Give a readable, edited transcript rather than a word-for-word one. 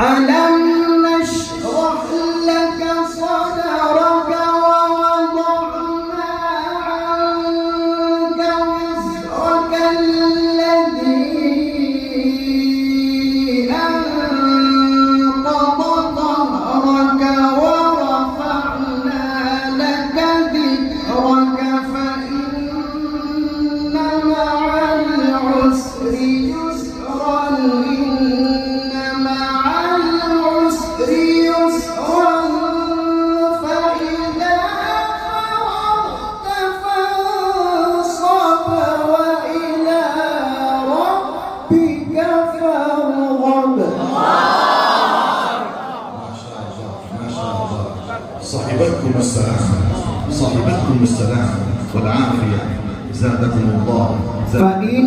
ألم نشرح لك صدرك ووضعنا عنك وزرك الذي أنقض ظهرك ورفعنا لك ذكرك فإن مع العسر يسرا إن مع العسر يسرا فإذا فرغت فانصب وإلى ربك فارغب. ما شاء الله. صاحبتكم السلام والعافية، زادكم الله. فإن